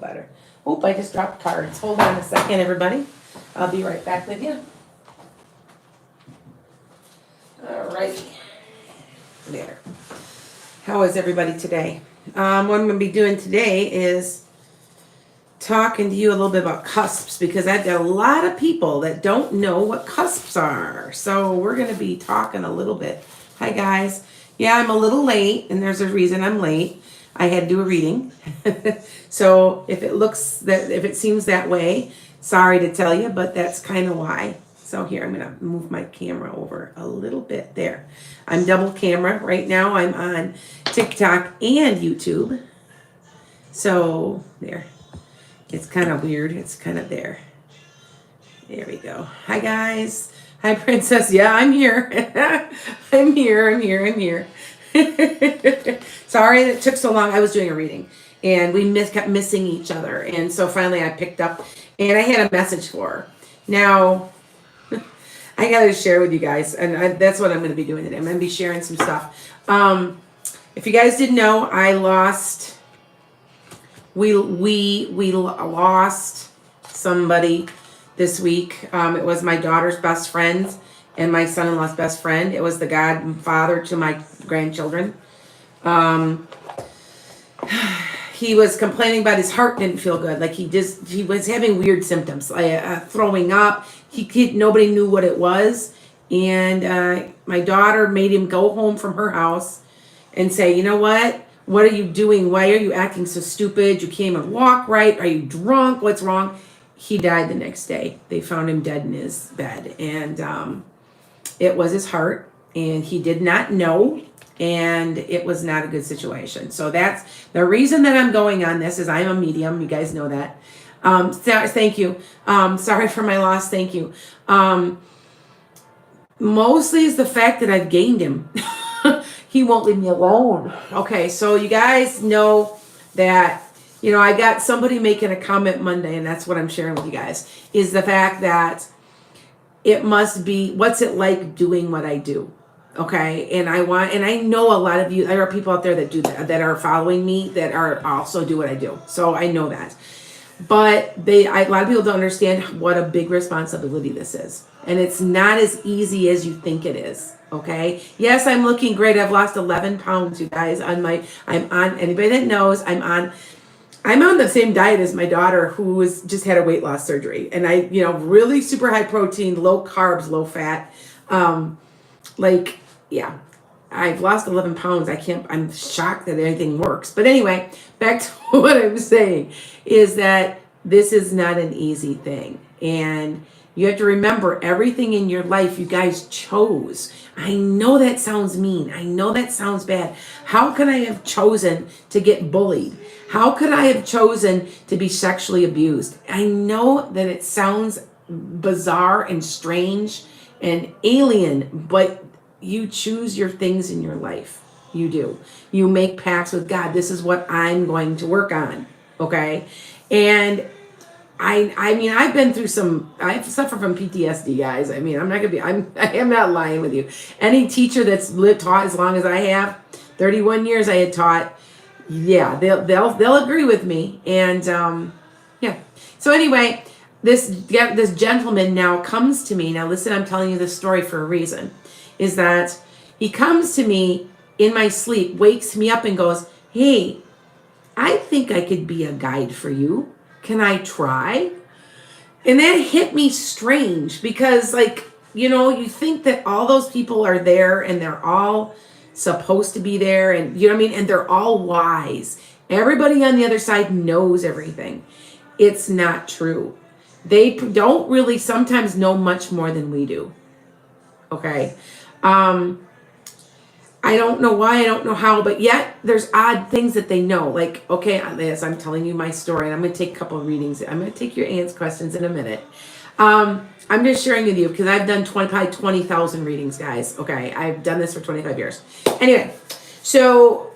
better. Oop, I just dropped cards. Hold on a second, everybody. I'll be right back with you. All right. There. How is everybody today? What I'm going to be doing today is talking to you a little bit about cusps, because I've got a lot of people that don't know what cusps are. So we're going to be talking a little bit. Hi, guys. Yeah, I'm a little late, and there's a reason I'm late. I had to do a reading. So if it seems that way, sorry to tell you, but that's kind of why. So here, I'm going to move my camera over a little bit there. I'm double camera. Right now I'm on TikTok and YouTube. So there. It's kind of weird. It's kind of there. There we go. Hi, guys. Hi, Princess. Yeah, I'm here. I'm here. Sorry that it took so long. I was doing a reading, and we kept missing each other. And so finally I picked up, and I had a message for her. Now, I got to share with you guys, and that's what I'm going to be doing today. I'm going to be sharing some stuff. If you guys didn't know, I lost... We lost somebody this week. It was my daughter's best friend and my son-in-law's best friend. It was the godfather to my grandchildren. He was complaining about his heart didn't feel good. Like he was having weird symptoms, throwing up. Nobody knew what it was. And my daughter made him go home from her house and say, you know what? What are you doing? Why are you acting so stupid? You can't even walk right. Are you drunk? What's wrong? He died the next day. They found him dead in his bed. And it was his heart. And he did not know. And it was not a good situation. So that's the reason that I'm going on this is I'm a medium. You guys know that. Thank you. Sorry for my loss. Thank you. Mostly is the fact that I've gained him. He won't leave me alone. Okay, so you guys know that, I got somebody making a comment Monday, and that's what I'm sharing with you guys, is the fact that it must be, what's it like doing what I do? Okay, and I know a lot of you, there are people out there that do that are following me, that are also do what I do. So I know that. But a lot of people don't understand what a big responsibility this is. And it's not as easy as you think it is. Okay. Yes, I'm looking great. I've lost 11 pounds, you guys. Anybody that knows, I'm on the same diet as my daughter, who just had a weight loss surgery. And really super high protein, low carbs, low fat. I've lost 11 pounds. I'm shocked that anything works. But anyway, back to what I'm saying is that this is not an easy thing. And you have to remember, everything in your life you guys chose. I know that sounds mean. I know that sounds bad. How could I have chosen to get bullied? How could I have chosen to be sexually abused? I know that it sounds bizarre and strange and alien, but you choose your things in your life. You do. You make pacts with God. This is what I'm going to work on. Okay? And I've been through I've suffered from PTSD, guys. I am not lying with you. Any teacher that's taught as long as I have, 31 years I had taught, yeah, they'll agree with me. And, yeah. So anyway, this gentleman now comes to me. Now listen, I'm telling you this story for a reason, is that he comes to me in my sleep, wakes me up and goes, hey, I think I could be a guide for you. Can I try? And that hit me strange because, you think that all those people are there and they're all supposed to be there, and you know what I mean? And they're all wise. Everybody on the other side knows everything. It's not true. They don't really sometimes know much more than we do. Okay. I don't know why, I don't know how, but yet there's odd things that they know. Like, okay, as I'm telling you my story, and I'm going to take a couple of readings. I'm going to take your aunt's questions in a minute. I'm just sharing with you because I've done probably 20,000 readings, guys. Okay, I've done this for 25 years. Anyway, so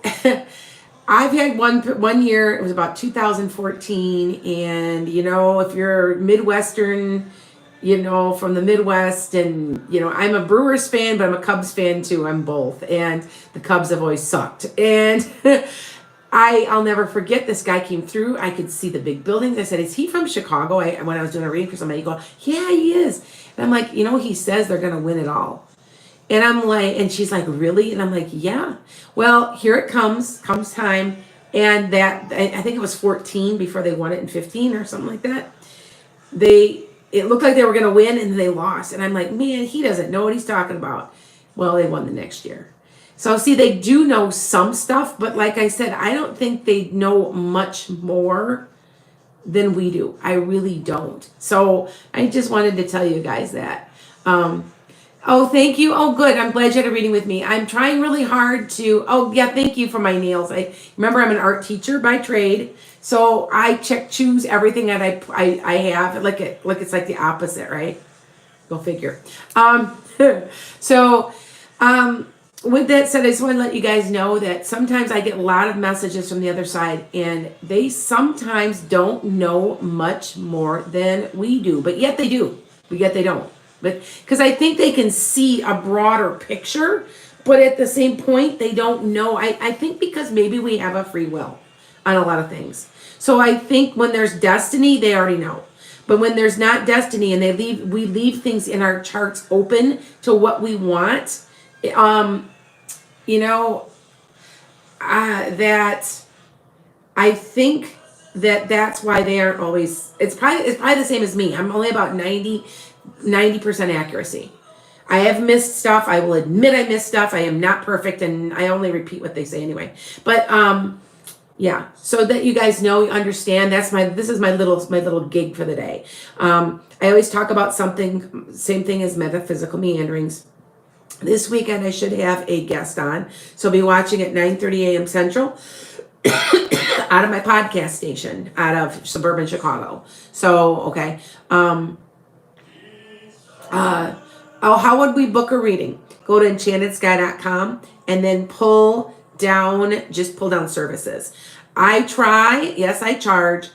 I've had one year, it was about 2014, and, if you're Midwestern, from the Midwest, and, I'm a Brewers fan, but I'm a Cubs fan too. I'm both. And the Cubs have always sucked. And I'll never forget, this guy came through. I could see the big buildings. I said, is he from Chicago? When I was doing a reading for somebody, he go, yeah, he is. And I'm like, he says they're going to win it all. And I'm like, and she's like, really? And I'm like, yeah. Well, here it comes time. And that, I think it was 14 before they won it in 15 or something like that. It looked like they were going to win, and they lost. And I'm like, man, he doesn't know what he's talking about. Well, they won the next year. So see, they do know some stuff, but like I said, I don't think they know much more than we do. I really don't. So I just wanted to tell you guys that. Oh, thank you. Oh, good. I'm glad you had a reading with me. I'm trying really hard to, oh yeah, thank you for my nails. I remember I'm an art teacher by trade. So I choose everything that I have. Like it's like the opposite, right? Go figure. So, with that said, I just want to let you guys know that sometimes I get a lot of messages from the other side, and they sometimes don't know much more than we do, but yet they do. But yet they don't. But because I think they can see a broader picture, but at the same point, they don't know. I think because maybe we have a free will on a lot of things. So I think when there's destiny, they already know. But when there's not destiny, and we leave things in our charts open to what we want, that I think that's why they aren't always. It's probably the same as me. I'm only about 90% accuracy. I have missed stuff. I will admit I missed stuff. I am not perfect, and I only repeat what they say anyway. But yeah, so that you guys know, you understand. This is my little gig for the day. I always talk about something, same thing as metaphysical meanderings. This weekend I should have a guest on, so I'll be watching at 9:30 a.m. Central out of my podcast station out of suburban Chicago. So okay. How would we book a reading? Go to enchantedskye.com and then pull down services. I charge.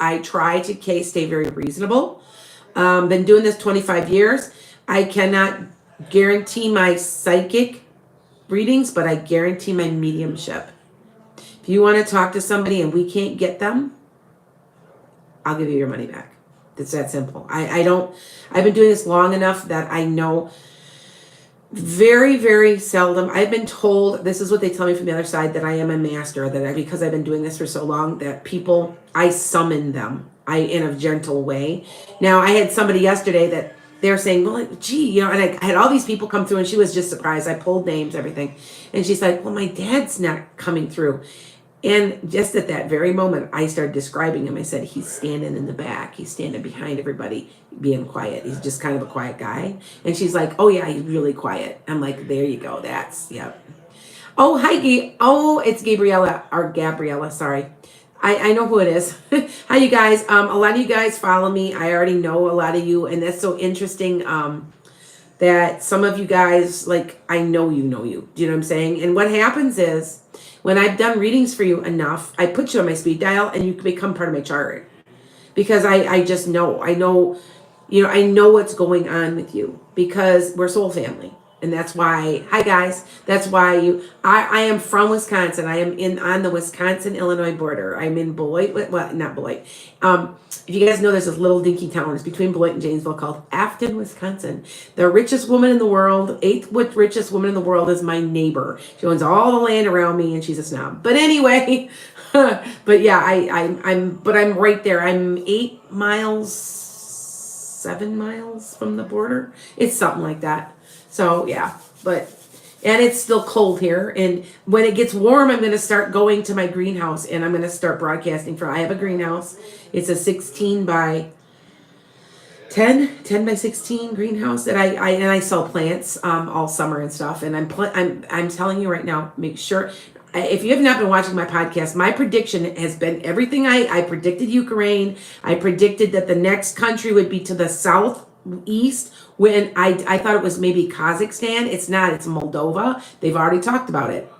I try to stay very reasonable. Been doing this 25 years. I cannot guarantee my psychic readings, but I guarantee my mediumship. If you want to talk to somebody and we can't get them, I'll give you your money back. It's that simple. I've been doing this long enough that I know very, very seldom. I've been told, this is what they tell me from the other side, that I am a master, because I've been doing this for so long, that people, I summon them in a gentle way. Now, I had somebody yesterday that they're saying, well, gee, and I had all these people come through, and she was just surprised. I pulled names, everything. And she's like, well, my dad's not coming through. And just at that very moment, I started describing him. I said, he's standing in the back. He's standing behind everybody, being quiet. He's just kind of a quiet guy. And she's like, oh, yeah, he's really quiet. I'm like, there you go. Yep. Oh, hi, it's Gabriella, sorry. I know who it is. Hi, you guys. A lot of you guys follow me. I already know a lot of you. And that's so interesting that some of you guys, I know you. Do you know what I'm saying? And what happens is, when I've done readings for you enough, I put you on my speed dial and you become part of my chart. Because I just know. I know what's going on with you. Because we're soul family. And that's why, hi guys, that's why I am from Wisconsin. I am on the Wisconsin-Illinois border. I'm in Beloit, well, not Beloit. If you guys know, there's this little dinky town. It's between Beloit and Janesville called Afton, Wisconsin. The richest woman in the world, eighth richest woman in the world, is my neighbor. She owns all the land around me, and she's a snob. But anyway, but yeah, I'm right there. I'm 7 miles from the border. It's something like that. So yeah, and it's still cold here. And when it gets warm, I'm going to start going to my greenhouse, and I'm going to start broadcasting I have a greenhouse. It's a 16 by 10 by 16 greenhouse that I sell plants all summer and stuff. And I'm telling you right now, make sure, if you have not been watching my podcast, my prediction has been everything. I predicted Ukraine. I predicted that the next country would be to the southeast, when I thought it was maybe Kazakhstan. It's not. It's Moldova. They've already talked about it.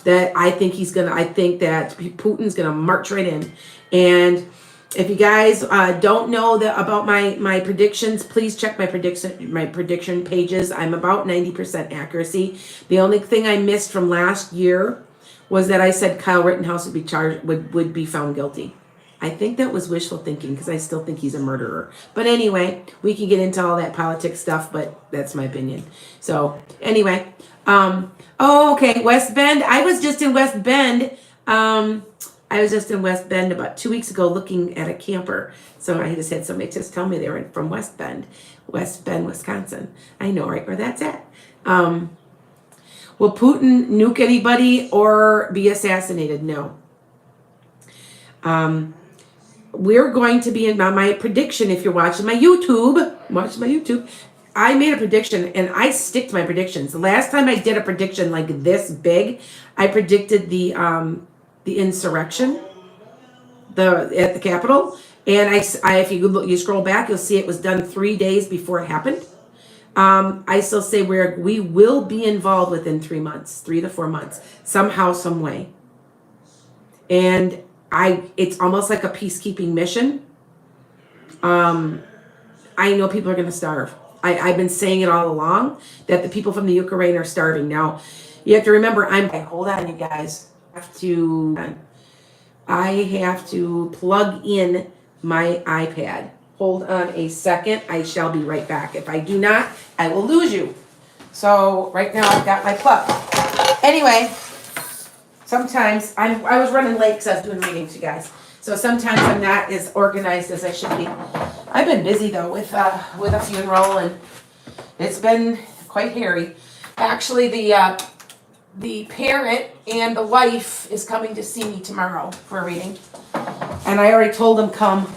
That I think that Putin's gonna march right in. And if you guys don't know about my predictions, please check my prediction pages. I'm about 90% accuracy. The only thing I missed from last year was that I said Kyle Rittenhouse would be charged, would be found guilty. I think that was wishful thinking because I still think he's a murderer. But anyway, we can get into all that politics stuff, but that's my opinion. So anyway, okay, West Bend. I was just in West Bend. About 2 weeks ago looking at a camper. So I just had somebody just tell me they were from West Bend, Wisconsin. I know right where that's at. Will Putin nuke anybody or be assassinated? No. We're going to be in my prediction. If you're watching my YouTube, I made a prediction and I stick to my predictions. The last time I did a prediction like this big, I predicted the insurrection, at the Capitol. And I if you scroll back, you'll see it was done 3 days before it happened. I still say we will be involved within 3 months, 3 to 4 months, somehow, some way. And it's almost like a peacekeeping mission. I know people are going to starve. I've been saying it all along that the people from the Ukraine are starving. Now, you have to remember, hold on, you guys. I have to plug in my iPad. Hold on a second. I shall be right back. If I do not, I will lose you. So right now I've got my plug. Anyway, sometimes I was running late because I was doing readings, you guys. So sometimes I'm not as organized as I should be. I've been busy though with a funeral, and it's been quite hairy. Actually, the parent and the wife is coming to see me tomorrow for a reading, and I already told them come.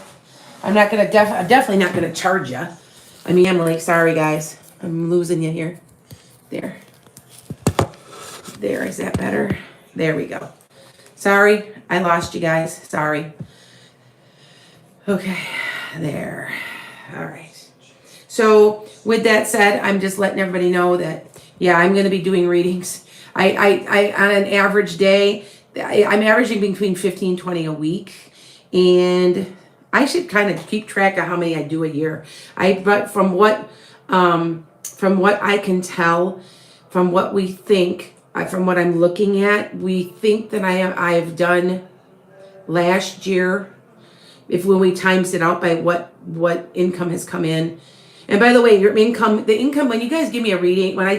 I'm definitely not gonna charge you. I mean, Emily, sorry guys, I'm losing you here. There, is that better? There we go. Sorry, I lost you guys. Sorry. Okay, there. All right. So with that said, I'm just letting everybody know that, yeah, I'm going to be doing readings. I on an average day, I'm averaging between 15 and 20 a week. And I should kind of keep track of how many I do a year. But from what I can tell, from what we think, from what I'm looking at, we think that I've done last year, when we times it out by what income has come in. And by the way, the income, when you guys give me a reading, when I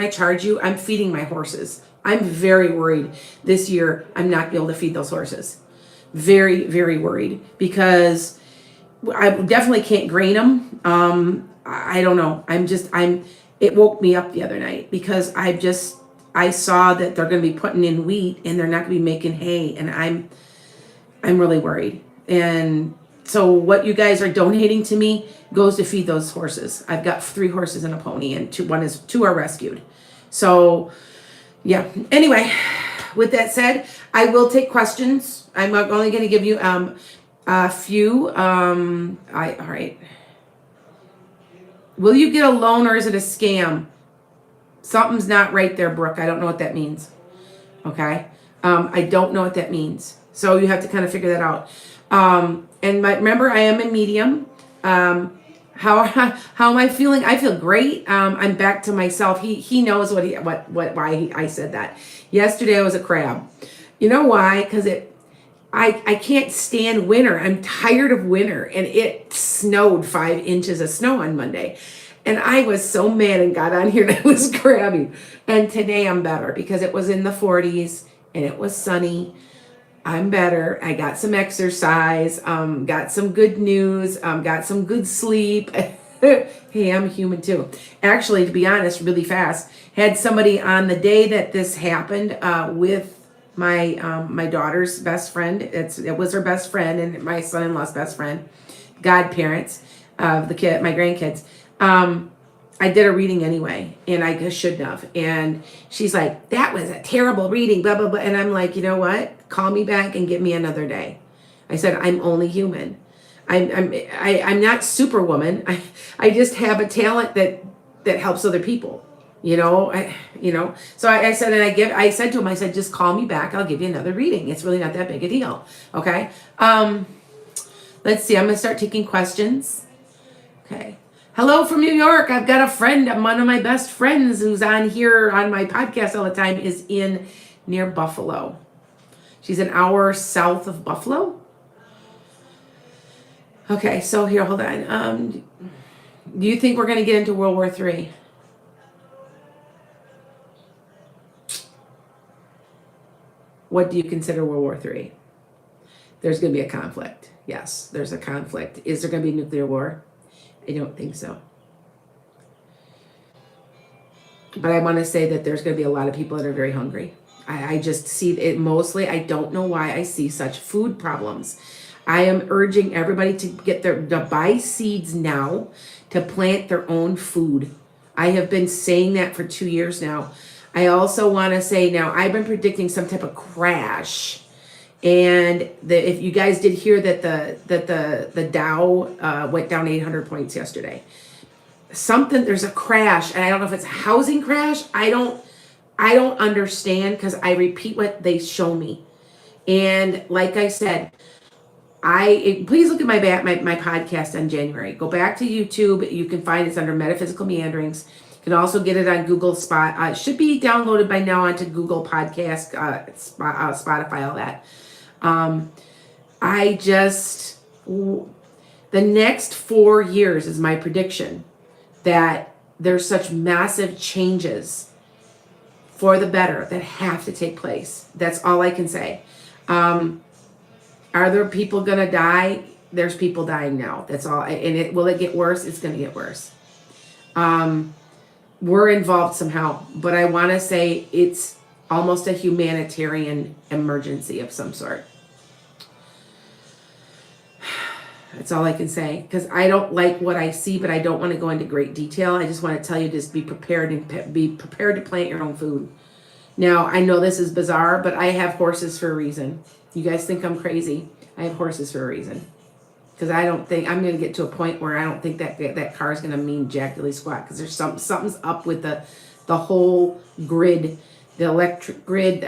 charge you, I'm feeding my horses. I'm very worried this year I'm not able to feed those horses. Very, very worried, because I definitely can't grain them. I don't know. It woke me up the other night because I saw that they're going to be putting in wheat and they're not going to be making hay, and I'm really worried. And so what you guys are donating to me goes to feed those horses. I've got 3 horses and a pony, and 2 are rescued. So yeah. Anyway, with that said, I will take questions. I'm only going to give you a few. All right. Will you get a loan or is it a scam? Something's not right there, Brooke. I don't know what that means. Okay. I don't know what that means. So you have to kind of figure that out. Remember, I am a medium. How am I feeling? I feel great. I'm back to myself. He knows why I said that. Yesterday I was a crab. You know why? Because I can't stand winter. I'm tired of winter, and it snowed 5 inches of snow on Monday. And I was so mad and got on here and I was crabby. And today I'm better because it was in the 40s and it was sunny. I'm better. I got some exercise, got some good news, got some good sleep. Hey, I'm human too. Actually, to be honest, really fast, had somebody on the day that this happened with my daughter's best friend. It was her best friend and my son-in-law's best friend, godparents of the kid, my grandkids. I did a reading anyway, and I just shouldn't have. And she's like, that was a terrible reading, blah, blah, blah. And I'm like, you know what? Call me back and give me another day. I said, I'm only human. I'm not superwoman. I just have a talent that helps other people, So I said, and I said to him, I said, just call me back. I'll give you another reading. It's really not that big a deal. Okay. Let's see. I'm going to start taking questions. Okay. Hello from New York. I've got a friend, one of my best friends who's on here on my podcast all the time, is in near Buffalo. She's an hour south of Buffalo. Okay, so here, hold on. Do you think we're going to get into World War III? What do you consider World War III? There's going to be a conflict. Yes, there's a conflict. Is there going to be nuclear war? I don't think so. But I want to say that there's going to be a lot of people that are very hungry. I just see it mostly. I don't know why I see such food problems. I am urging everybody to to buy seeds now to plant their own food. I have been saying that for 2 years now. I also want to say now, I've been predicting some type of crash. And if you guys did hear that the Dow went down 800 points yesterday. There's a crash, and I don't know if it's a housing crash. I don't understand, because I repeat what they show me. And like I said, please look at my podcast on January. Go back to YouTube. You can find it's under Metaphysical Meanderings. You can also get it on Google Spot. It should be downloaded by now onto Google Podcast, Spotify, all that. The next 4 years is my prediction that there's such massive changes for the better that have to take place. That's all I can say. Are there people going to die? There's people dying now. That's all. Will it get worse? It's going to get worse. We're involved somehow, but I want to say it's almost a humanitarian emergency of some sort. That's all I can say, because I don't like what I see, but I don't want to go into great detail. I just want to tell you, just be prepared and be prepared to plant your own food. Now, I know this is bizarre, but I have horses for a reason. You guys think I'm crazy? I have horses for a reason. Because I don't think I'm going to get to a point where I don't think that car is going to mean jack diddly squat. Because there's something's up with the whole grid, the electric grid,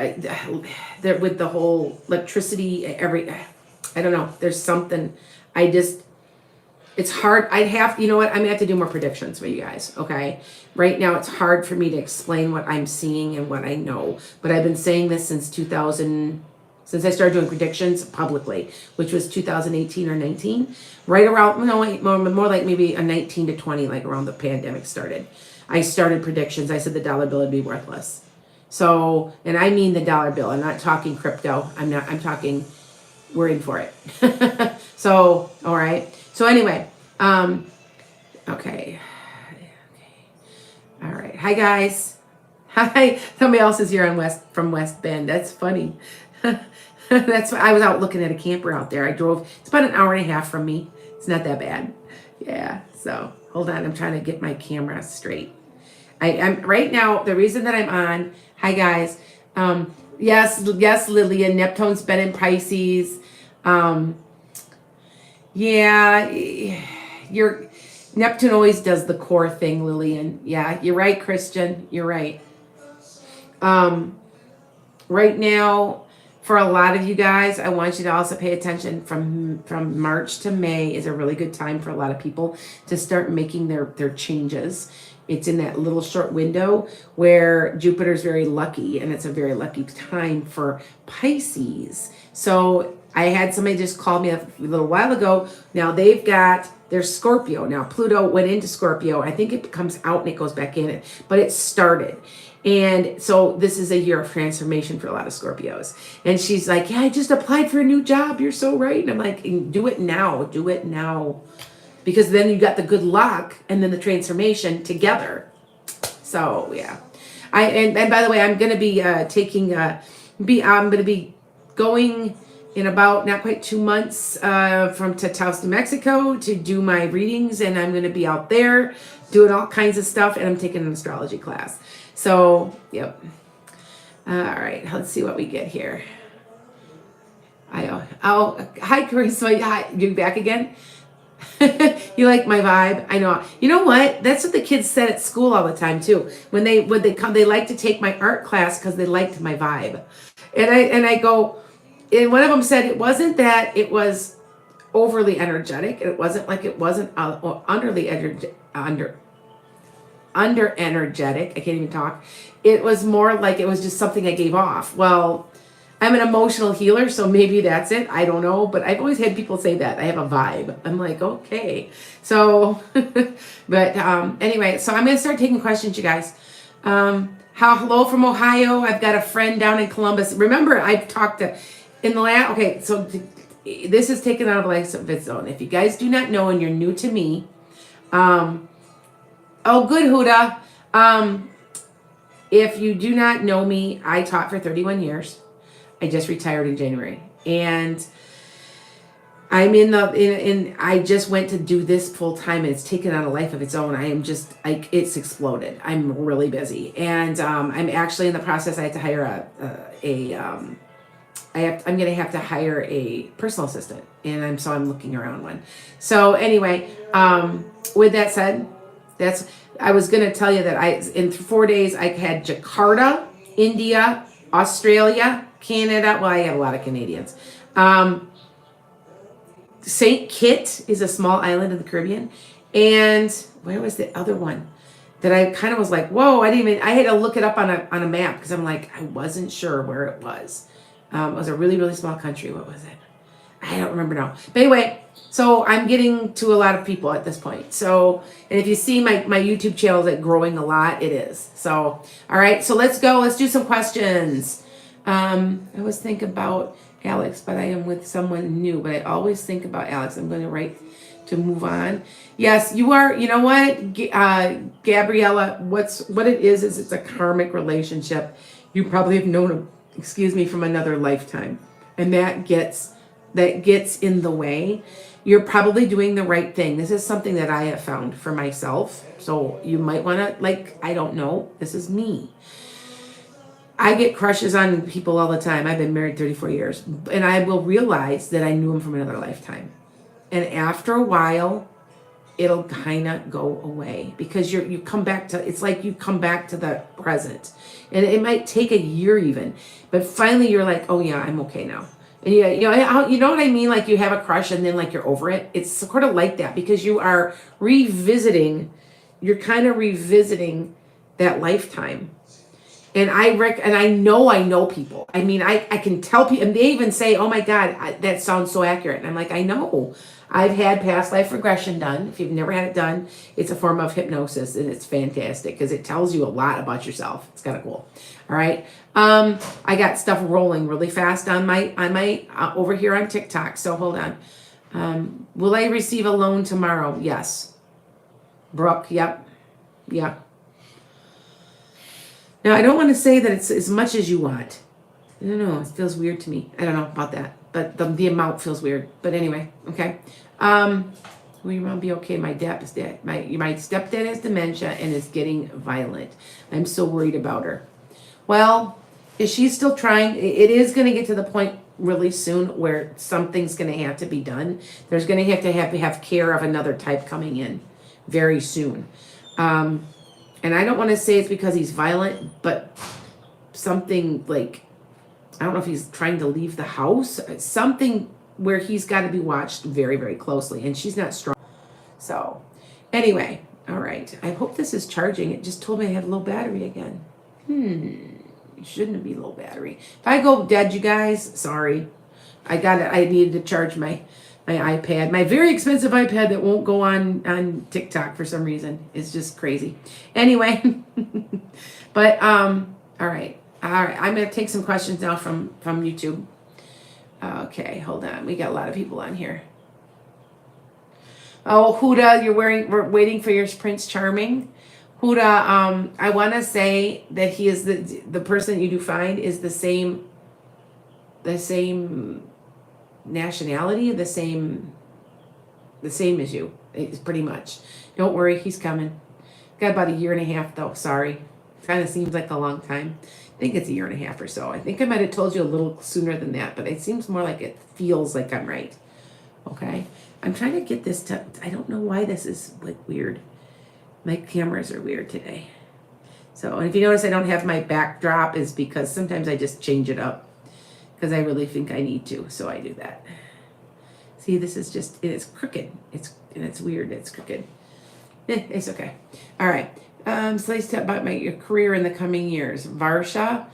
with the whole electricity. I don't know. There's something. It's hard. You know what? I'm going to have to do more predictions for you guys. Okay. Right now, it's hard for me to explain what I'm seeing and what I know. But I've been saying this since I started doing predictions publicly, which was 2018 or 19, right around, more like maybe a 19 to 20, like around the pandemic started. I started predictions. I said the dollar bill would be worthless. So, and I mean the dollar bill. I'm not talking crypto. I'm talking, we're in for it. So, all right. So anyway, okay. All right. Hi, guys. Hi. Somebody else is here from West Bend. That's funny. I was out looking at a camper out there. It's about an hour and a half from me. It's not that bad. Yeah. So hold on. I'm trying to get my camera straight. I'm right now. The reason that I'm on, hi guys. Yes, Lillian, Neptune's been in Pisces. Yeah, your Neptune always does the core thing, Lillian. Yeah, you're right, Christian. You're right. Right now, for a lot of you guys, I want you to also pay attention. From March to May is a really good time for a lot of people to start making their changes. It's in that little short window where Jupiter's very lucky, and it's a very lucky time for Pisces. So I had somebody just call me a little while ago. Now they're Scorpio. Now Pluto went into Scorpio. I think it comes out and it goes back in, but it started. And so this is a year of transformation for a lot of Scorpios. And she's like, yeah, I just applied for a new job. You're so right. And I'm like, do it now. Do it now. Because then you got the good luck and then the transformation together. So, yeah. And by the way, I'm going to be I'm going to be going in about not quite 2 months to Taos, New Mexico to do my readings. And I'm going to be out there doing all kinds of stuff. And I'm taking an astrology class. So, yep. All right. Let's see what we get here. Hi, Carissa. Hi, you back again? You like my vibe? I know. You know what? That's what the kids said at school all the time too. When they come, they like to take my art class because they liked my vibe. And I go, and one of them said it wasn't that it was overly energetic. It wasn't like it wasn't underly under energetic. I can't even talk. It was more like it was just something I gave off. Well, I'm an emotional healer, so maybe that's it. I don't know, but I've always had people say that I have a vibe. I'm like, okay. So, but anyway, so I'm going to start taking questions, you guys. Hello from Ohio. I've got a friend down in Columbus. Remember, I've talked to in the last. Okay, so this is taken out of life of its own. If you guys do not know and you're new to me, oh, good, Huda. If you do not know me, I taught for 31 years. I just retired in January, and I'm I just went to do this full time, and it's taken on a life of its own. I am just like, it's exploded. I'm really busy, and I'm actually in the process. I have to hire I'm going to have to hire a personal assistant, and I'm looking around one. So anyway, with that said, I was going to tell you that in 4 days I had Jakarta, India, Australia, Canada. Well, I have a lot of Canadians. St. Kitts is a small island in the Caribbean. And where was the other one that I kind of was like, whoa, I had to look it up on a map because I'm like, I wasn't sure where it was. It was a really, really small country. What was it? I don't remember now. But anyway, so I'm getting to a lot of people at this point. So, and if you see my YouTube channel is growing a lot, it is. So, all right, so let's go. Let's do some questions. I always think about Alex, but I am with someone new. But I always think about Alex. I'm going to write to move on. Yes, you are. You know what, Gabriella? What it is it's a karmic relationship. You probably have known him, from another lifetime, and that gets in the way. You're probably doing the right thing. This is something that I have found for myself. So you might want to, I don't know. This is me. I get crushes on people all the time. I've been married 34 years. And I will realize that I knew him from another lifetime. And after a while, it'll kind of go away. Because you come back to, it's like you come back to the present. And it might take a year even. But finally you're like, oh yeah, I'm okay now. And you know what I mean? Like you have a crush and then like you're over it. It's sort of like that because you are revisiting, you're kind of revisiting that lifetime. And I know people. I mean, I can tell people, and they even say, oh my God, that sounds so accurate. And I'm like, I know. I've had past life regression done. If you've never had it done, it's a form of hypnosis, and it's fantastic because it tells you a lot about yourself. It's kind of cool. All right. I got stuff rolling really fast on my over here on TikTok. So hold on. Will I receive a loan tomorrow? Yes. Brooke. Yep. Yeah. Now, I don't want to say that it's as much as you want. I don't know. It feels weird to me. I don't know about that. But the amount feels weird. But anyway, okay. Will your mom be okay? My stepdad has dementia and is getting violent. I'm so worried about her. Well, is she still trying? It is going to get to the point really soon where something's going to have to be done. There's going to have care of another type coming in very soon. And I don't want to say it's because he's violent, but something like, I don't know if he's trying to leave the house, something where he's got to be watched very, very closely. And she's not strong. So anyway, all right. I hope this is charging. It just told me I had low battery again. It shouldn't be low battery. If I go dead, you guys, sorry. I needed to charge my iPad, my very expensive iPad that won't go on TikTok for some reason. It's just crazy. Anyway, but all right. I'm going to take some questions now from YouTube. Okay, hold on. We got a lot of people on here. Oh, Huda, we're waiting for your Prince Charming. Huda, I want to say that he is the person you do find is the same nationality, the same as you. It's pretty much. Don't worry, he's coming. Got about a year and a half though. Sorry, kind of seems like a long time. I think it's a year and a half or so. I think I might have told you a little sooner than that, but it seems more like it feels like I'm right. Okay, I'm trying to get this to. I don't know why this is like weird. My cameras are weird today. So, and if you notice I don't have my backdrop, is because sometimes I just change it up. Because I really think I need to, so I do that. See, this is just, it's crooked. It's weird, it's crooked. It's okay. All right. So let's talk about your career in the coming years. Varsha.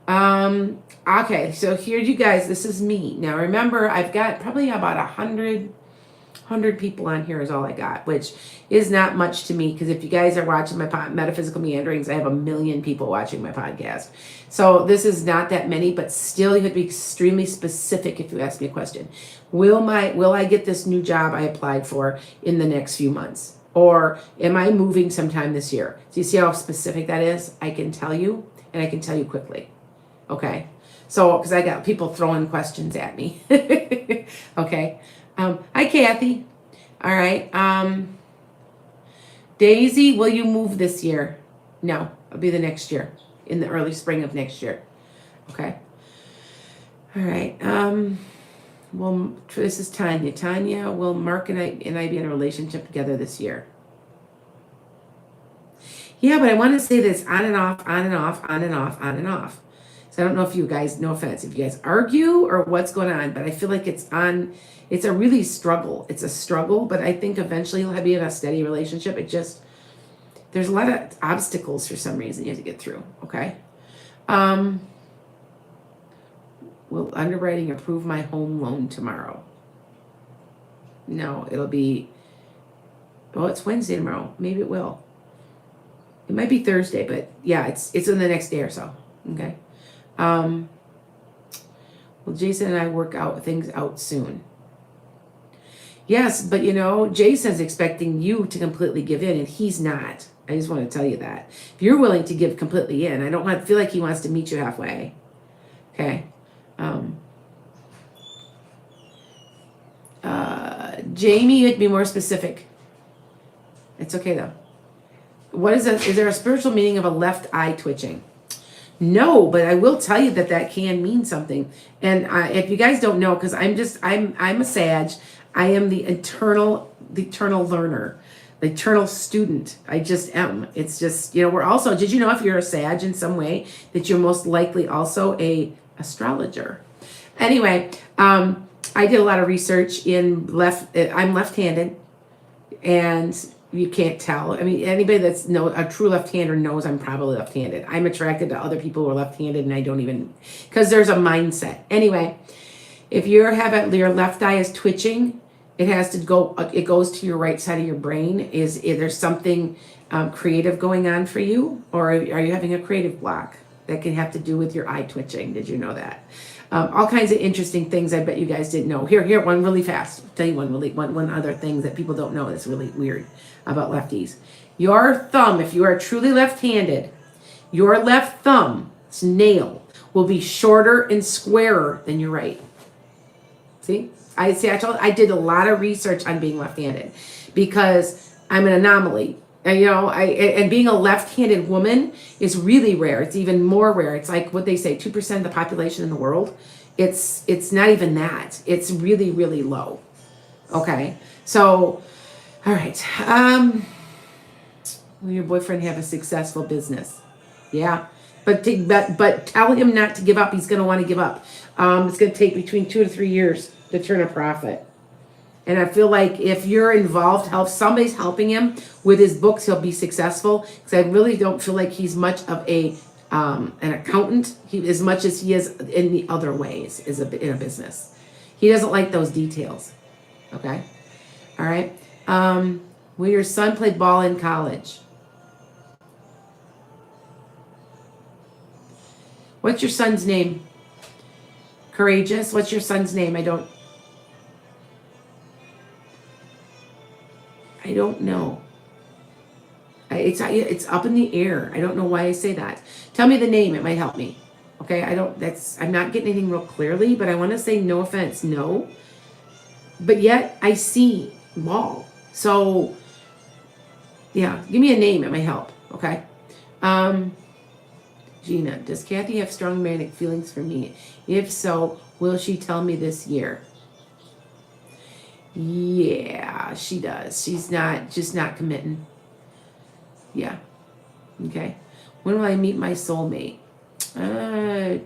Okay, so here you guys, this is me. Now remember, I've got probably about 100 people on here is all I got, which is not much to me, because if you guys are watching my Metaphysical Meanderings, I have 1 million people watching my podcast. So this is not that many, but still you have to be extremely specific if you ask me a question. Will I get this new job I applied for in the next few months? Or am I moving sometime this year? Do you see how specific that is? I can tell you, and I can tell you quickly. Okay? So, because I got people throwing questions at me. Okay? Hi, Kathy. All right. Daisy, will you move this year? No, it'll be the next year, in the early spring of next year. Okay. All right. Well, this is Tanya. Tanya, will Mark and I be in a relationship together this year? Yeah, but I want to say this on and off, on and off, on and off, on and off. So I don't know if you guys, no offense, if you guys argue or what's going on, but I feel like it's a really struggle. It's a struggle, but I think eventually you'll be in a steady relationship. There's a lot of obstacles for some reason you have to get through, okay? Will underwriting approve my home loan tomorrow? No, it'll be, well, it's Wednesday tomorrow. Maybe it will. It might be Thursday, but yeah, it's in the next day or so, okay? Well, Jason and I work things out soon. Yes, but Jason's expecting you to completely give in, and he's not. I just want to tell you that. If you're willing to give completely in, I don't feel like he wants to meet you halfway. Okay. Jamie, you'd be more specific. It's okay though. Is there a spiritual meaning of a left eye twitching? No, but I will tell you that can mean something. And if you guys don't know, because I'm a Sag, I am the eternal learner, the eternal student. I just am. It's just, we're also, did you know if you're a Sag in some way that you're most likely also a astrologer? Anyway, I did a lot of research I'm left-handed, and you can't tell. I mean, anybody that's a true left-hander knows I'm probably left-handed. I'm attracted to other people who are left-handed, and I don't even, because there's a mindset. Anyway, if your left eye is twitching, it goes to your right side of your brain. Is there something creative going on for you, or are you having a creative block that can have to do with your eye twitching? Did you know that? All kinds of interesting things I bet you guys didn't know. Here, one really fast. I'll tell you one other thing that people don't know that's really weird about lefties. Your thumb, if you are truly left-handed, your left thumb's nail will be shorter and squarer than your right. See? I did a lot of research on being left-handed because I'm an anomaly. And being a left-handed woman is really rare. It's even more rare. It's like what they say, 2% of the population in the world. It's not even that. It's really, really low. Okay. So, all right. Will your boyfriend have a successful business? Yeah. But tell him not to give up. He's going to want to give up. It's going to take between 2 to 3 years to turn a profit. And I feel like if you're involved, somebody's helping him with his books, he'll be successful. Because I really don't feel like he's much of an accountant, as much as he is in the other ways in a business. He doesn't like those details. Okay? All right? Will your son play ball in college? What's your son's name? Courageous? What's your son's name? I don't know. It's up in the air. I don't know why I say that. Tell me the name. It might help me. Okay. I'm not getting anything real clearly, but I want to say no offense. No. But yet I see ball. So yeah, give me a name. It might help. Okay. Gina, does Kathy have strong romantic feelings for me? If so, will she tell me this year? Yeah, she does. She's just not committing. Yeah. Okay. When will I meet my soulmate?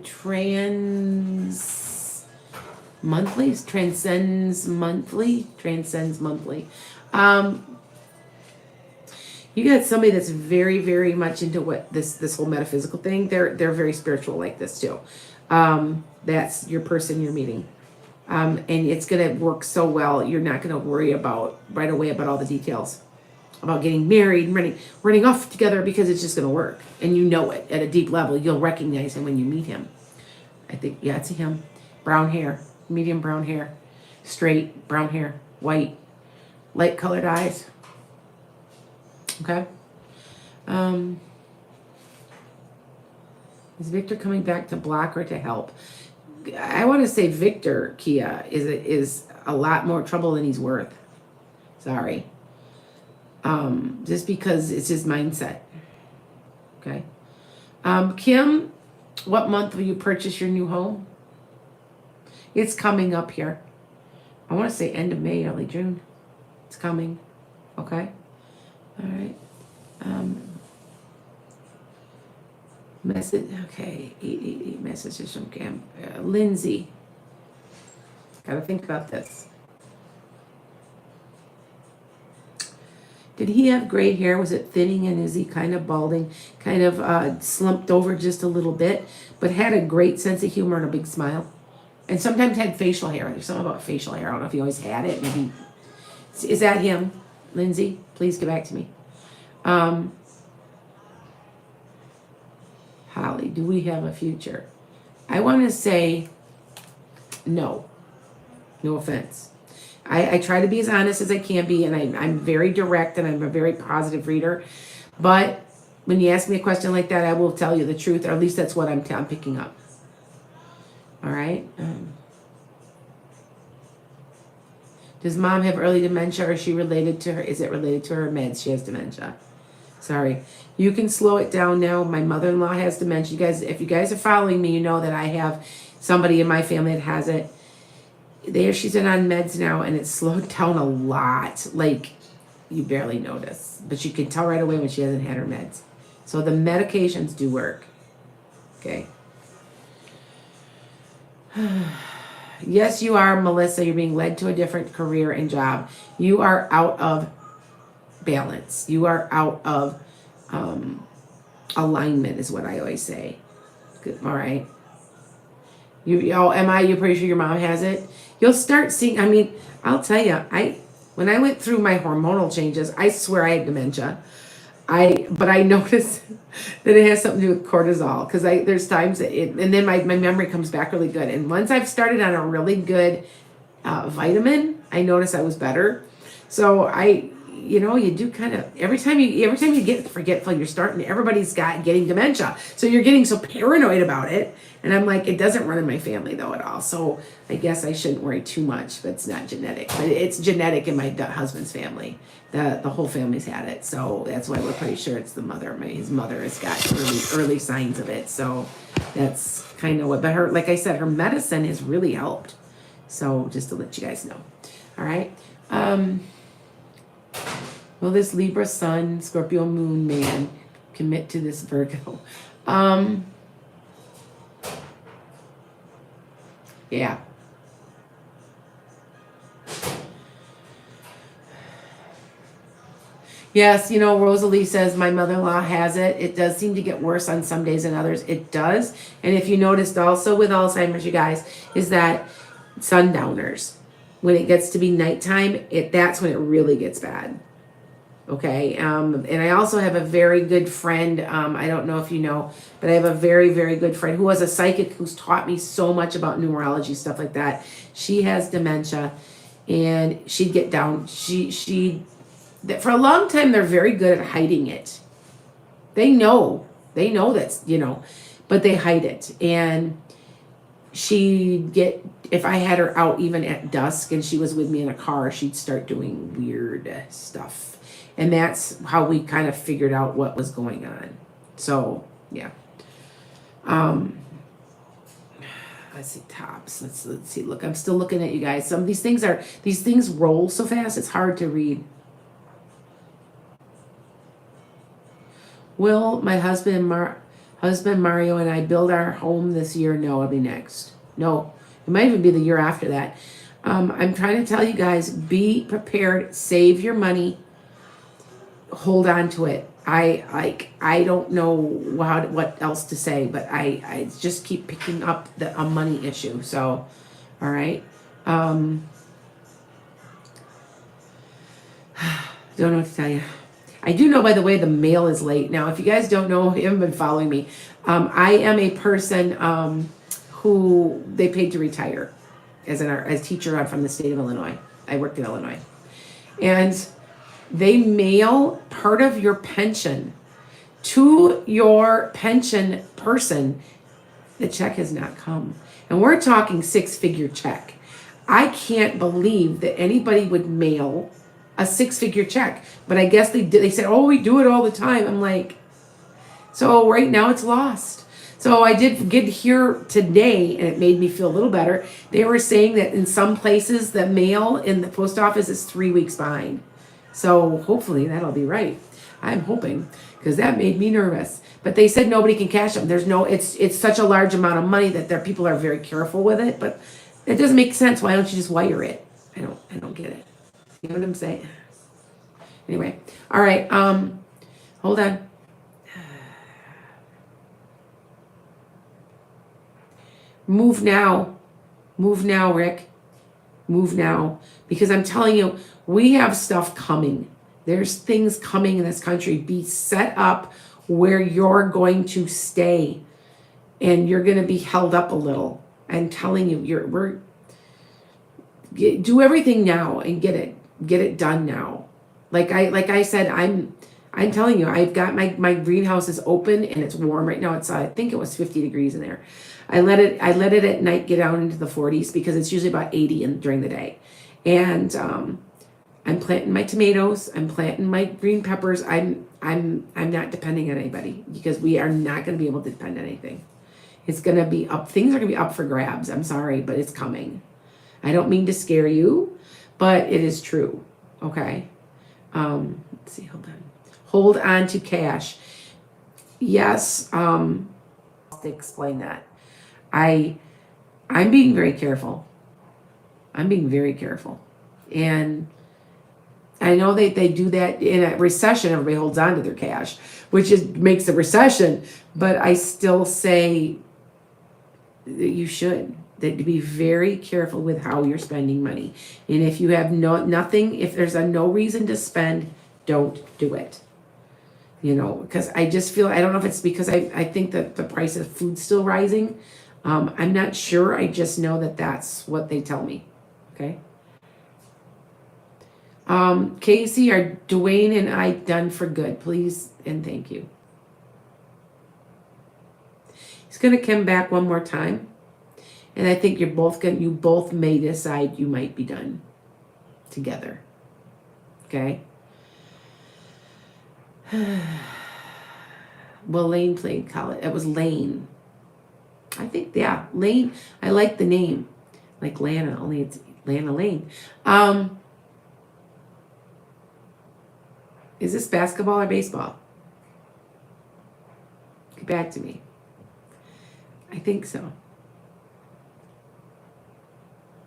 Transcends monthly. You got somebody that's very, very much into what this whole metaphysical thing. They're very spiritual like this too. That's your person you're meeting. And it's going to work so well. You're not going to worry about right away about all the details about getting married and running off together, because it's just going to work. And you know it at a deep level. You'll recognize him when you meet him. I think, yeah, it's him. Brown hair, medium brown hair, straight brown hair, white, light colored eyes. Okay. Is Victor coming back to block or to help? I want to say Victor, Kia, is a lot more trouble than he's worth. Sorry. Just because it's his mindset. Okay. Kim, what month will you purchase your new home? It's coming up here. I want to say end of May, early June. It's coming. Okay. All right. Message. Okay. 888 messages from Cam. Lindsay. Got to think about this. Did he have gray hair? Was it thinning, and is he kind of balding, kind of slumped over just a little bit, but had a great sense of humor and a big smile? And sometimes had facial hair. There's something about facial hair. I don't know if he always had it. Maybe. Is that him, Lindsay? Please get back to me. Holly, do we have a future? I want to say no. No offense. I try to be as honest as I can be, and I'm very direct, and I'm a very positive reader. But when you ask me a question like that, I will tell you the truth, or at least that's what I'm picking up. All right? Does mom have early dementia, or is she related to her? Is it related to her meds? She has dementia. Sorry. You can slow it down now. My mother-in-law has dementia. You guys, if you guys are following me, you know that I have somebody in my family that has it. She's been on meds now, and it's slowed down a lot. Like, you barely notice. But you can tell right away when she hasn't had her meds. So the medications do work. Okay. Yes, you are, Melissa. You're being led to a different career and job. You are out of balance. You are out of alignment, is what I always say. Good. All right. You're pretty sure your mom has it? You'll start seeing, I mean, I'll tell you, when I went through my hormonal changes, I swear I had dementia. But I noticed that it has something to do with cortisol, because there's times that and then my memory comes back really good. And once I've started on a really good vitamin, I noticed I was better. So you do kind of, every time you get forgetful, you're starting, everybody's getting dementia. So you're getting so paranoid about it. And I'm like, it doesn't run in my family though at all. So I guess I shouldn't worry too much, but it's not genetic. But it's genetic in my husband's family. The whole family's had it. So that's why we're pretty sure it's the mother. His mother has got early signs of it. So that's kind of what, but her, like I said, her medicine has really helped. So just to let you guys know. All right. Will this Libra Sun, Scorpio Moon man commit to this Virgo? Yeah. Yes, Rosalie says my mother-in-law has it. It does seem to get worse on some days than others. It does. And if you noticed also with Alzheimer's, you guys, is that sundowners, when it gets to be nighttime, that's when it really gets bad. Okay. And I also have a very good friend. I don't know if you know, but I have a very, very good friend who was a psychic who's taught me so much about numerology, stuff like that. She has dementia, and she'd get down. For a long time, they're very good at hiding it. They know that's, but they hide it. And she'd get, if I had her out even at dusk and she was with me in a car, she'd start doing weird stuff. And that's how we kind of figured out what was going on. So, yeah. Let's see, tops. Let's see. Look, I'm still looking at you guys. Some of these things roll so fast, it's hard to read. Will my husband Mario and I build our home this year? No, it'll be next. No, it might even be the year after that. I'm trying to tell you guys, be prepared, save your money. hold on to it. I don't know what else to say, but I just keep picking up a money issue. So, all right. Don't know what to tell you. I do know, by the way, the mail is late. Now, if you guys don't know, if you haven't been following me, I am a person who they paid to retire as a teacher. I'm from the state of Illinois. I worked in Illinois. And they mail part of your pension to your pension person. The check has not come. And we're talking 6-figure check. I can't believe that anybody would mail a 6-figure check. But I guess they did. They said, oh, we do it all the time. I'm like, so right now it's lost. So I did get here today, and it made me feel a little better. They were saying that in some places, the mail in the post office is 3 weeks behind. So hopefully that'll be right. I'm hoping, because that made me nervous. But they said nobody can cash them. It's such a large amount of money that people are very careful with it. But it doesn't make sense. Why don't you just wire it? I don't get it. You know what I'm saying? Anyway, all right. Hold on. Move now, Rick. Move now, because I'm telling you, we have stuff coming. There's things coming in this country. Be set up where you're going to stay, and you're going to be held up a little. I'm telling you, do everything now and get it done now. Like I said, I'm telling you, I've got my greenhouse is open and it's warm right now. It's I think it was 50 degrees in there. I let it at night get down into the 40s because it's usually about 80 during the day. And I'm planting my tomatoes. I'm planting my green peppers. I'm not depending on anybody, because we are not going to be able to depend on anything. It's going to be up. Things are going to be up for grabs. I'm sorry, but it's coming. I don't mean to scare you, but it is true. Okay. Let's see. Hold on. Hold on to cash. Yes. To explain that. I'm being very careful. I'm being very careful. And I know they do that in a recession. Everybody holds on to their cash, which makes a recession. But I still say that you should. That to be very careful with how you're spending money. And if you have nothing, if there's no reason to spend, don't do it. You know, because I just feel, I don't know if it's because I think that the price of food's still rising. I'm not sure. I just know that that's what they tell me. Okay. Casey, are Dwayne and I done for good? Please and thank you. He's going to come back one more time. And I think you both may decide you might be done together. Okay. Well, Lane played college. It was Lane. I think, yeah, Lane. I like the name. Like Lana, only it's Lana Lane. Is this basketball or baseball? Get back to me. I think so.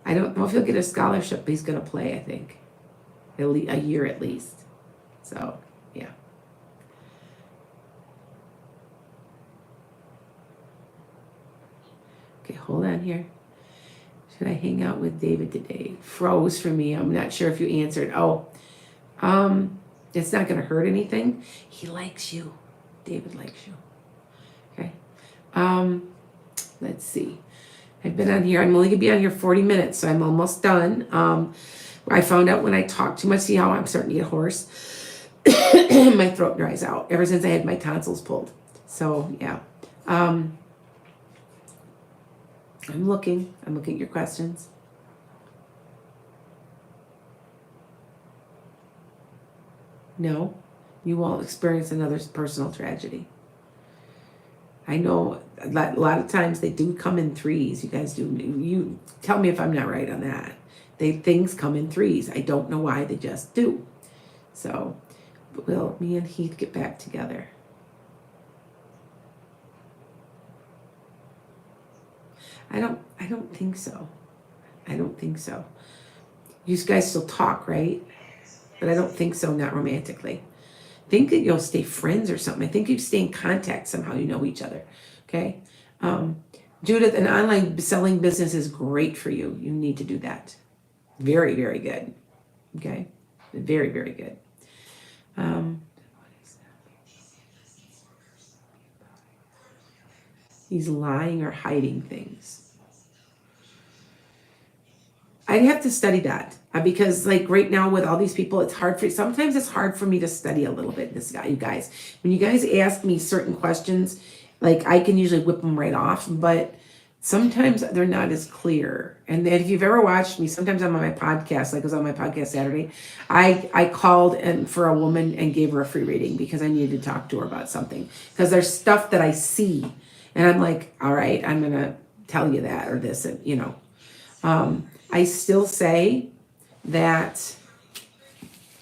I don't know if he'll get a scholarship, but he's going to play, I think. A year at least. So, yeah. Okay, hold on here. Should I hang out with David today? Froze for me. I'm not sure if you answered. It's not going to hurt anything. He likes you. David likes you. Okay. Let's see. I've been on here. I'm only going to be on here 40 minutes, so I'm almost done. I found out when I talk too much, see how I'm starting to get hoarse. My throat dries out ever since I had my tonsils pulled. So, yeah. I'm looking at your questions. No, you won't experience another personal tragedy. I know a lot of times they do come in threes. You guys do. You tell me if I'm not right on that. Things come in threes. I don't know why, they just do. So, will me and Heath get back together? I don't think so. I don't think so. You guys still talk, right? But I don't think so, not romantically. think that you'll stay friends or something. I think you stay in contact somehow. You know each other. Okay. Judith, an online selling business is great for you. You need to do that. Very, very good. Okay. Very, very good. He's lying or hiding things. I'd have to study that because like right now with all these people, sometimes it's hard for me to study a little bit this guy, you guys. When you guys ask me certain questions, like I can usually whip them right off, but sometimes they're not as clear. And then if you've ever watched me, sometimes I'm on my podcast, like I was on my podcast Saturday, I called for a woman and gave her a free reading because I needed to talk to her about something. Because there's stuff that I see and I'm like, all right, I'm going to tell you that or this, and I still say that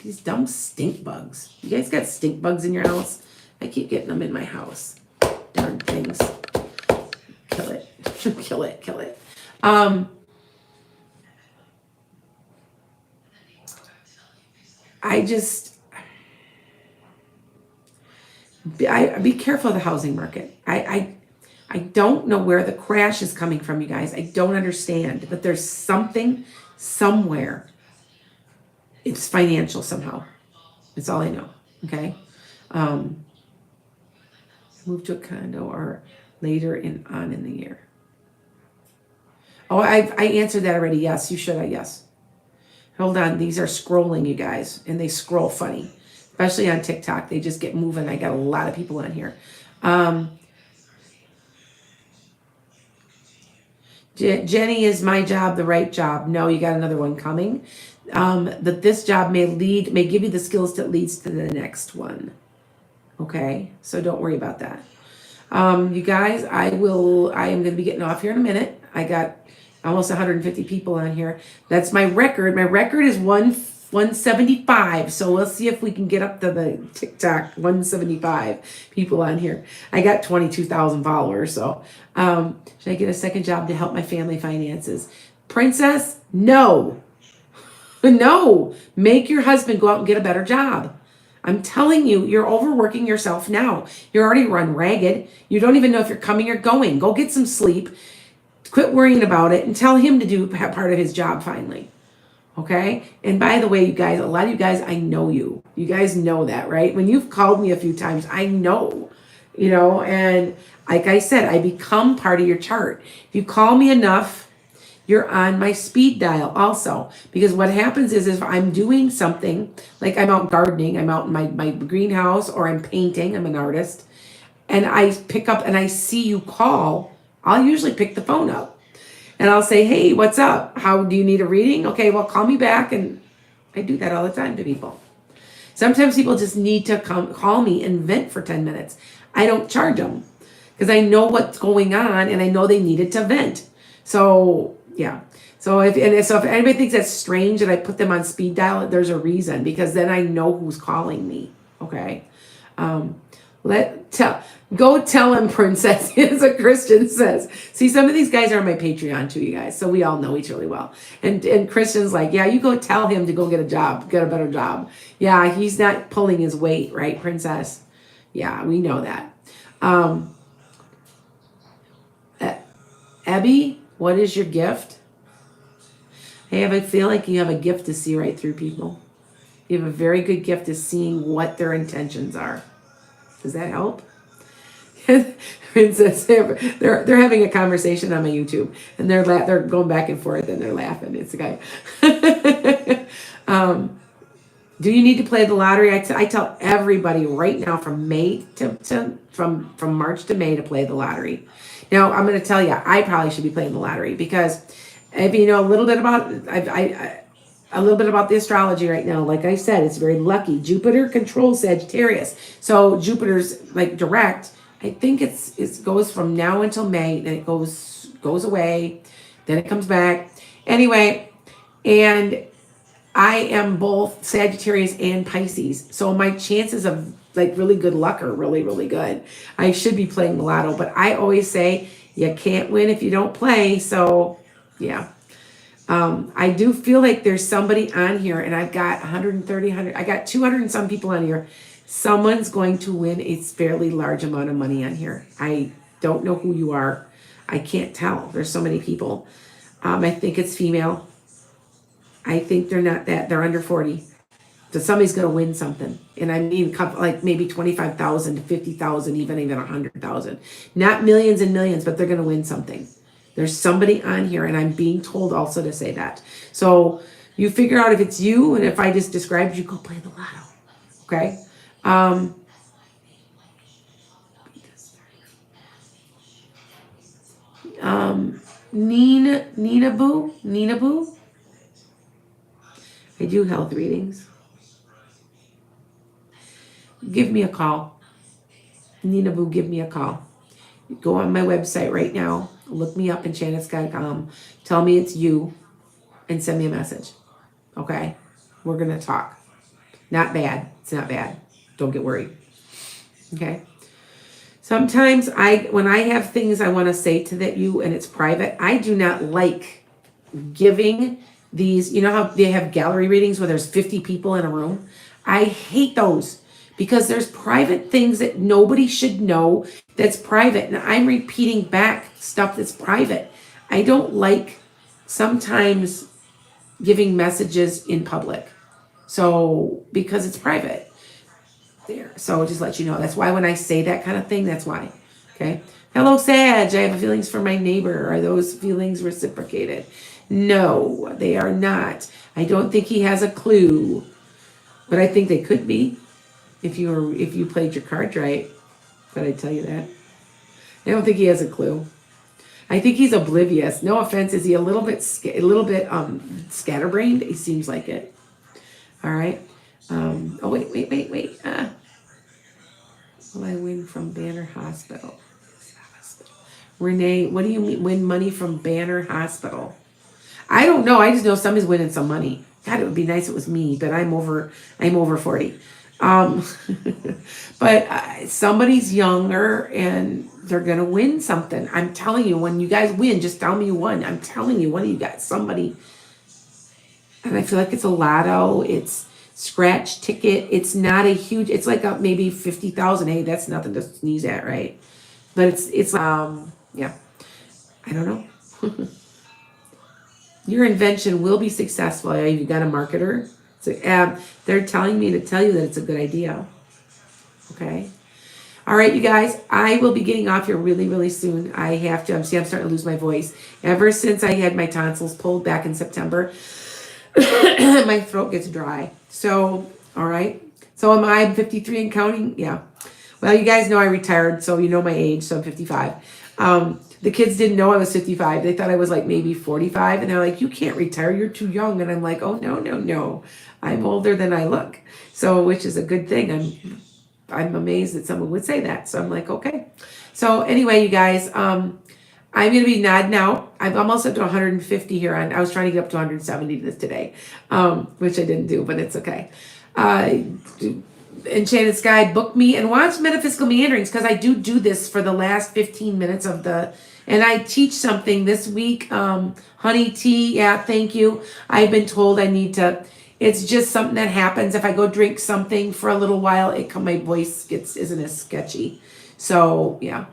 these dumb stink bugs. You guys got stink bugs in your house? I keep getting them in my house. Darn things. Kill it. Kill it. Kill it. Be careful of the housing market. I don't know where the crash is coming from, you guys. I don't understand, but there's something somewhere. It's financial somehow. That's all I know. Okay. Move to a condo or later on in the year. Oh, I answered that already. Yes, you should. Yes. Hold on. These are scrolling, you guys, and they scroll funny, especially on TikTok. They just get moving. I got a lot of people on here. Jenny, is my job the right job? No, you got another one coming. That this job may give you the skills that leads to the next one. Okay, so don't worry about that. You guys, I am going to be getting off here in a minute. I got almost 150 people on here. That's my record. My record is 175. So we'll see if we can get up to the TikTok 175 people on here. I got 22,000 followers. So should I get a second job to help my family finances? Princess, no. No. Make your husband go out and get a better job. I'm telling you, you're overworking yourself now. You're already run ragged. You don't even know if you're coming or going. Go get some sleep. Quit worrying about it and tell him to do part of his job finally. Okay? And by the way, you guys, a lot of you guys, I know you. You guys know that, right? When you've called me a few times, I know, and like I said, I become part of your chart. If you call me enough, you're on my speed dial also. Because what happens is if I'm doing something, like I'm out gardening, I'm out in my greenhouse, or I'm painting, I'm an artist, and I pick up and I see you call, I'll usually pick the phone up. And I'll say, hey, what's up? How do you need a reading? Okay, well, call me back. And I do that all the time to people. Sometimes people just need to call me and vent for 10 minutes. I don't charge them because I know what's going on and I know they needed to vent. So, yeah. So if anybody thinks that's strange that I put them on speed dial, there's a reason, because then I know who's calling me. Okay. Go tell him, princess, as a Christian says. See, some of these guys are on my Patreon too, you guys. So we all know each really well. And Christian's like, yeah, you go tell him to go get a job, get a better job. Yeah, he's not pulling his weight, right, princess? Yeah, we know that. Abby, what is your gift? Hey, I feel like you have a gift to see right through people. You have a very good gift of seeing what their intentions are. Does that help? Princess, they're having a conversation on my YouTube, and they're going back and forth, and they're laughing. It's a guy. Do you need to play the lottery? I tell everybody right now from March to May to play the lottery. Now I'm going to tell you, I probably should be playing the lottery, because if you know a little bit about a little bit about the astrology right now, like I said, it's very lucky. Jupiter controls Sagittarius, so Jupiter's like direct. I think it goes from now until May, then it goes away, then it comes back. Anyway, and I am both Sagittarius and Pisces, so my chances of like really good luck are really, really good. I should be playing the lotto, but I always say you can't win if you don't play. So, yeah. I do feel like there's somebody on here, and I've got 130, I got 200 and some people on here. Someone's going to win a fairly large amount of money on here. I don't know who you are. I can't tell. There's so many people. I think it's female. I think they're not that. They're under 40. So somebody's going to win something. And I mean, like maybe 25,000 to 50,000, even 100,000. Not millions and millions, but they're going to win something. There's somebody on here, and I'm being told also to say that. So you figure out if it's you, and if I just described you, go play the lotto. Okay? Nina Boo. I do health readings. Give me a call. Nina Boo, give me a call. Go on my website right now. Look me up, enchantedskye.com. Tell me it's you and send me a message. Okay? We're going to talk. Not bad. It's not bad. Don't get worried. Okay? Sometimes when I have things I want to say to you and it's private, I do not like giving these, you know how they have gallery readings where there's 50 people in a room? I hate those because there's private things that nobody should know that's private. And I'm repeating back stuff that's private. I don't like sometimes giving messages in public. So, because it's private. There. So just let you know. That's why when I say that kind of thing, that's why. Okay. Hello, Sag. I have feelings for my neighbor. Are those feelings reciprocated? No, they are not. I don't think he has a clue, but I think they could be if you played your cards right. But I tell you that. I don't think he has a clue. I think he's oblivious. No offense. Is he a little bit scatterbrained? He seems like it. All right. Oh, wait. Will I win from Banner Hospital? Renee, what do you mean win money from Banner Hospital? I don't know. I just know somebody's winning some money. God, it would be nice if it was me, but I'm over 40. But somebody's younger and they're going to win something. I'm telling you, when you guys win, just tell me you won. I'm telling you, one of you guys, somebody. And I feel like it's a lotto. It's scratch ticket. It's not a huge, it's like maybe 50,000. Hey, that's nothing to sneeze at, right? But it's yeah, I don't know. Your invention will be successful. You got a marketer. So they're telling me to tell you that it's a good idea. Okay. All right, you guys, I will be getting off here really, really soon. I have to, I'm starting to lose my voice. Ever since I had my tonsils pulled back in September, my throat gets dry. So, all right. So am I 53 and counting? Yeah. Well, you guys know I retired, so you know my age, so I'm 55. The kids didn't know I was 55. They thought I was like maybe 45, and they're like, you can't retire, you're too young. And I'm like, oh, no. I'm older than I look. So, which is a good thing. I'm amazed that someone would say that. So I'm like, okay. So anyway, you guys, I'm going to be nodding out. I'm almost up to 150 here. I was trying to get up to 170 today, which I didn't do, but it's okay. Enchanted Skye, book me and watch Metaphysical Meanderings, because I do this for the last 15 minutes of and I teach something this week. Honey tea, yeah, thank you. I've been told I need to, it's just something that happens. If I go drink something for a little while, my voice isn't as sketchy. So yeah,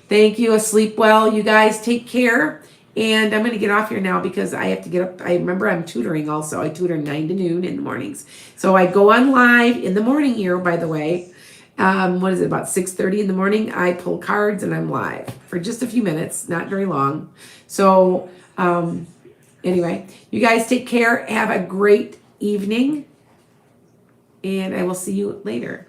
thank you. Sleep well. You guys take care. And I'm going to get off here now because I have to get up. I remember I'm tutoring also. I tutor 9 to noon in the mornings. So I go on live in the morning here, by the way. What is it, about 6:30 in the morning? I pull cards and I'm live for just a few minutes, not very long. So anyway, you guys take care. Have a great evening. And I will see you later.